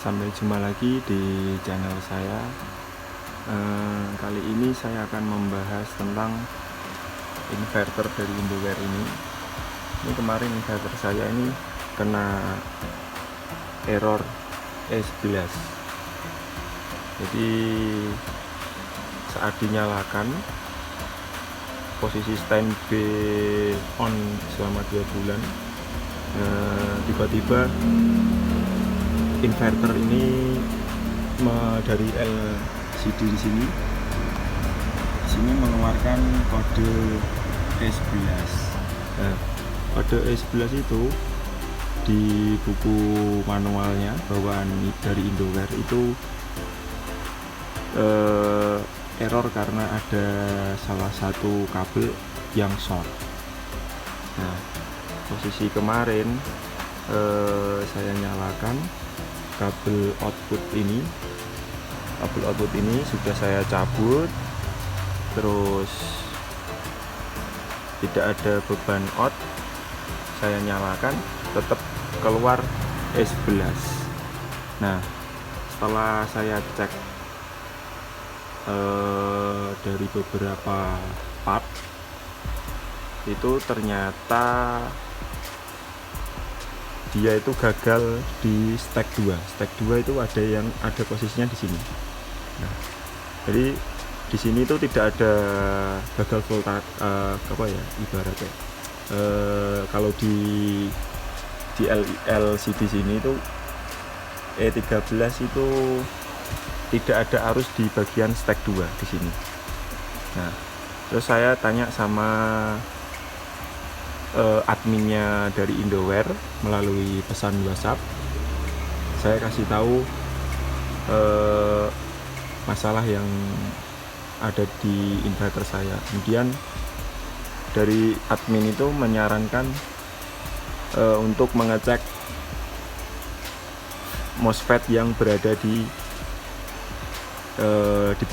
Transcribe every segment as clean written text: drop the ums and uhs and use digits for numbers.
sampai jumpa lagi di channel saya. Kali ini saya akan membahas tentang inverter dari Indoware ini. Ini kemarin inverter saya ini kena error E11. Jadi saat dinyalakan posisi standby on selama 2 bulan, tiba-tiba inverter ini dari LCD di sini mengeluarkan kode E11. Nah, kode E11 itu di buku manualnya bawaan dari Indoware itu error karena ada salah satu kabel yang short. Nah, posisi kemarin saya nyalakan kabel output ini sudah saya cabut, terus tidak ada beban out, saya nyalakan tetap keluar E11. Nah, setelah saya cek dari beberapa part itu ternyata dia itu gagal di stack 2. Stack 2 itu ada posisinya di sini. Nah, jadi di sini itu tidak ada gagal voltage, ibaratnya kalau di LCD sini itu E13 itu tidak ada arus di bagian stack 2 di sini. Nah, terus saya tanya sama adminnya dari Indoware melalui pesan WhatsApp. Saya kasih tahu masalah yang ada di inverter saya. Kemudian dari admin itu menyarankan untuk mengecek MOSFET yang berada di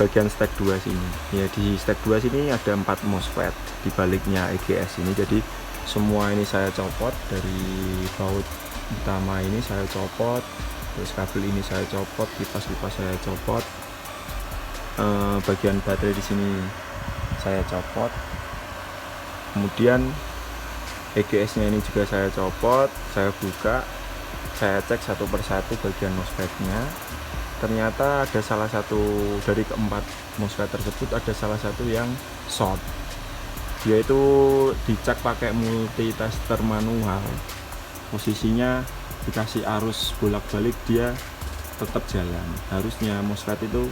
bagian stack 2 sini. Ya, di stack 2 sini ada 4 MOSFET di baliknya EGS ini. Jadi semua ini saya copot, dari baut utama ini saya copot, terus kabel ini saya copot, kipas saya copot, bagian baterai di sini saya copot, kemudian EGS nya ini juga saya copot, saya buka, saya cek satu persatu bagian MOSFET-nya. Ternyata ada salah satu dari keempat MOSFET tersebut, ada salah satu yang short. Dia itu dicek pakai multitester manual, posisinya dikasih arus bolak-balik dia tetap jalan. Harusnya MOSFET itu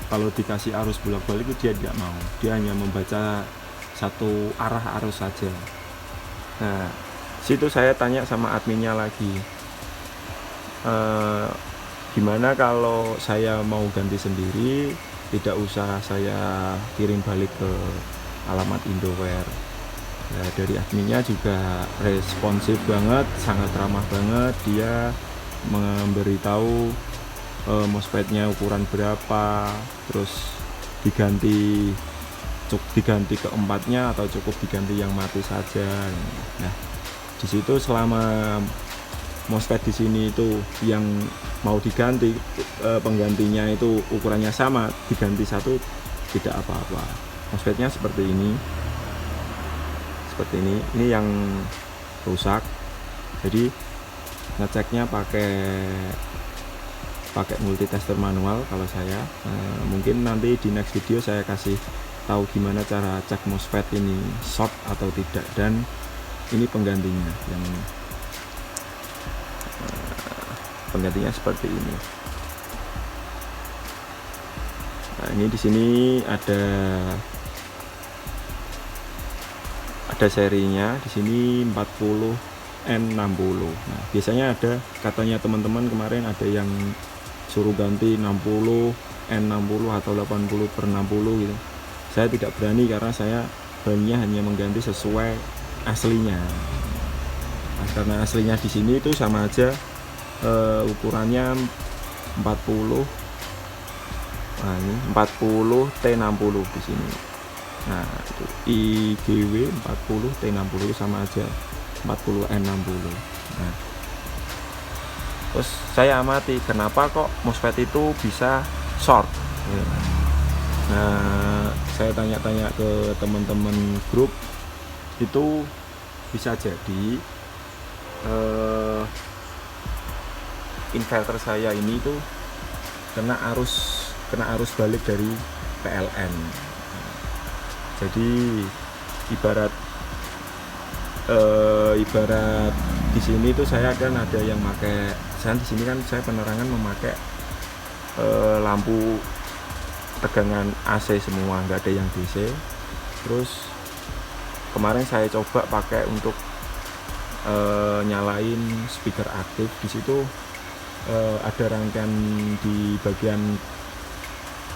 kalau dikasih arus bolak-balik itu dia tidak mau, dia hanya membaca satu arah arus saja. Nah, situ saya tanya sama adminnya lagi, gimana kalau saya mau ganti sendiri, tidak usah saya kirim balik ke alamat Indoware. Nah, dari adminnya juga responsif banget, sangat ramah banget. Dia memberitahu MOSFET-nya ukuran berapa, terus diganti keempatnya atau cukup diganti yang mati saja. Nah, di situ selama MOSFET di sini itu yang mau diganti, penggantinya itu ukurannya sama, diganti satu tidak apa-apa. MOSFET-nya seperti ini. Ini yang rusak. Jadi ngeceknya pakai multitester manual kalau saya. Mungkin nanti di next video saya kasih tahu gimana cara cek MOSFET ini short atau tidak, dan ini penggantinya yang penggantinya seperti ini. Nah, ini di sini ada serinya di sini 40N60. Nah, biasanya ada, katanya teman-teman kemarin ada yang suruh ganti 60N60 atau 80/60 gitu. Saya tidak berani karena saya beraninya hanya mengganti sesuai aslinya. Nah, karena aslinya di sini itu sama aja, ukurannya 40. Nah, ini 40T60 di sini. Nah, itu IGW 40T60 sama aja 40N60. Nah, Terus saya amati kenapa kok MOSFET itu bisa short. Nah, saya tanya-tanya ke teman-teman grup, itu bisa jadi inverter saya ini tuh kena arus balik dari PLN. Jadi ibarat di sini tuh saya kan ada yang pakai, saya di sini kan saya penerangan memakai lampu tegangan AC semua, nggak ada yang DC. Terus kemarin saya coba pakai untuk nyalain speaker aktif. Di situ ada rangkaian di bagian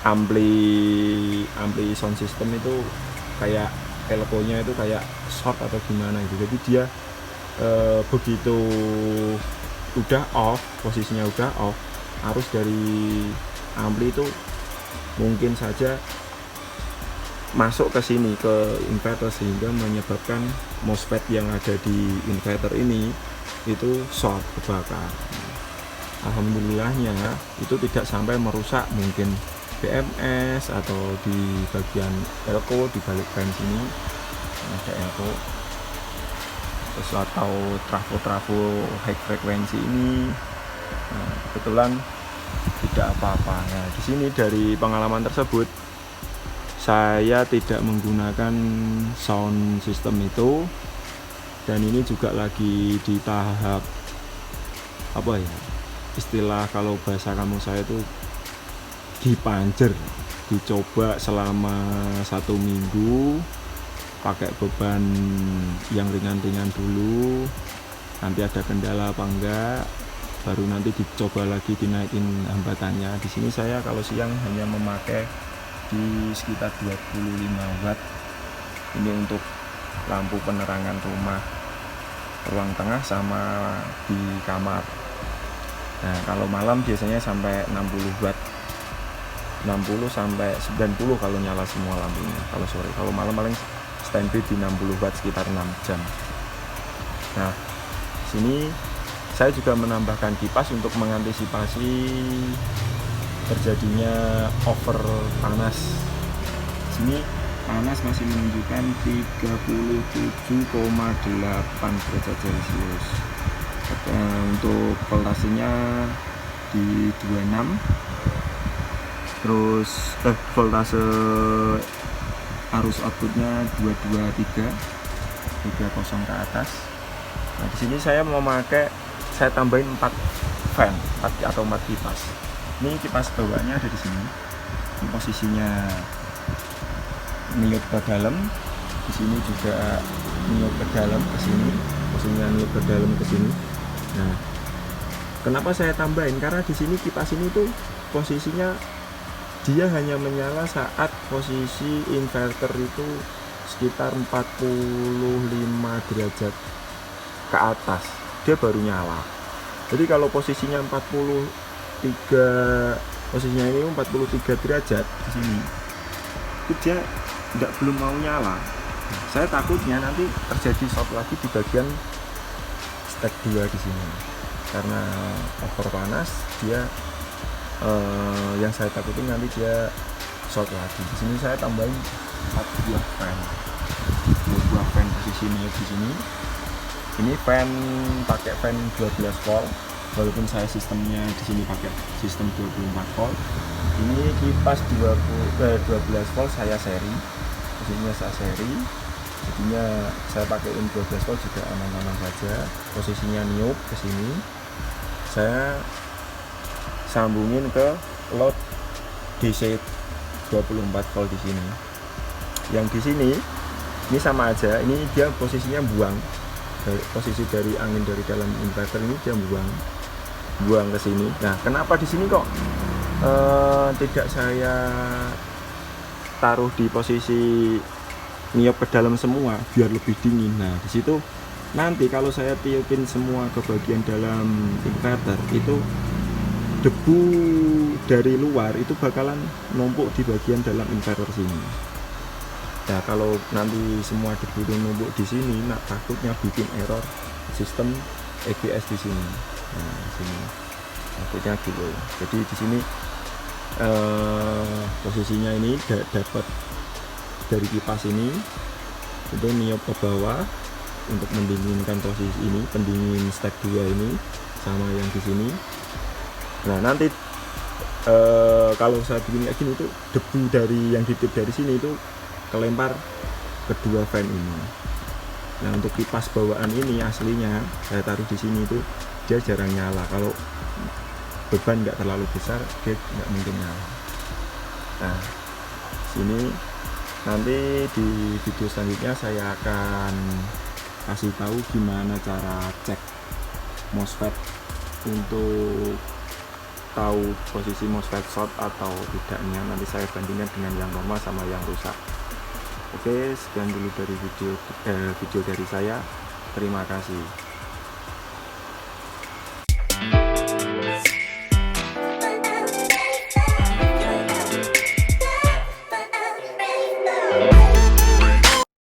ampli sound system itu kayak elko-nya itu kayak short atau gimana gitu. Jadi dia begitu udah off, posisinya udah off, arus dari ampli itu mungkin saja masuk ke sini ke inverter sehingga menyebabkan MOSFET yang ada di inverter ini itu short, kebakar. Alhamdulillahnya itu tidak sampai merusak mungkin BMS atau di bagian elko di balik fan sini ada elko, terus atau trafo high frekuensi ini. Nah, kebetulan tidak apa-apa. Nah, di sini dari pengalaman tersebut saya tidak menggunakan sound system itu, dan ini juga lagi di tahap apa ya, istilah kalau bahasa kamu saya itu dipanjer, dicoba selama 1 minggu pakai beban yang ringan-ringan dulu, nanti ada kendala apa enggak baru nanti dicoba lagi dinaikin hambatannya. Di sini saya kalau siang hanya memakai di sekitar 25 watt ini untuk lampu penerangan rumah, ruang tengah sama di kamar. Nah, kalau malam biasanya sampai 60 watt, 60 sampai 90 kalau nyala semua lampunya. Kalau sore, kalau malam paling standby di 60 watt sekitar 6 jam. Nah, sini saya juga menambahkan kipas untuk mengantisipasi terjadinya over panas. Sini panas masih menunjukkan 37,8 derajat Celcius. Untuk voltasenya di 26, terus voltase arus outputnya 223 30 ke atas. Nah, di sini saya saya tambahin 4 fan, 4 atau 4 kipas. Ini kipas bawahnya ada di sini. Ini posisinya niup ke dalam. Di sini juga niup ke dalam ke sini. Posisinya niup ke dalam ke sini. Nah, kenapa saya tambahin? Karena di sini kipas ini tuh posisinya dia hanya menyala saat posisi inverter itu sekitar 45 derajat ke atas, dia baru nyala. Jadi kalau posisinya 43, posisinya ini 43 derajat di sini, itu dia belum mau nyala. Saya takutnya nanti terjadi short lagi di bagian stack 2 di sini. Karena over panas dia yang saya takutin nanti dia short lagi. Di sini saya tambahin 4 buah fan. 2 buah fan posisi ini di sini. Ini fan pakai fan 12 volt, walaupun saya sistemnya di sini pakai sistem 24 volt. Ini kipas 12 volt saya seri, posisinya saya seri, jadinya saya pakaiin 12 volt juga aman-aman saja. Posisinya niup ke sini, saya sambungin ke load DC 24 volt di sini. Yang di sini ini sama aja, ini dia posisinya buang. Posisi dari angin dari dalam inverter ini dia buang ke sini. Nah, kenapa di sini kok tidak saya taruh di posisi niup ke dalam semua biar lebih dingin. Nah, di situ nanti kalau saya tiupin semua ke bagian dalam inverter itu debu dari luar itu bakalan numpuk di bagian dalam inverter sini. Nah, kalau nanti semua debu numpuk di sini, nah takutnya bikin error sistem EGS di sini. Nah, sini. outputnya kilo. Jadi di sini posisinya ini dapat dari kipas ini itu niup ke bawah untuk mendinginkan posisi ini, pendingin stack 2 ini sama yang di sini. Nah nanti kalau saya bikin kayak gini itu debu dari yang ditiup dari sini itu kelempar kedua fan ini. Nah untuk kipas bawaan ini aslinya saya taruh di sini itu dia jarang nyala. Kalau beban nggak terlalu besar dia nggak mungkin nyala. Nah sini nanti di video selanjutnya saya akan kasih tahu gimana cara cek MOSFET untuk tahu posisi MOSFET short atau tidaknya. Nanti saya bandingkan dengan yang normal sama yang rusak. Oke, sekian dulu dari video dari saya. Terima kasih.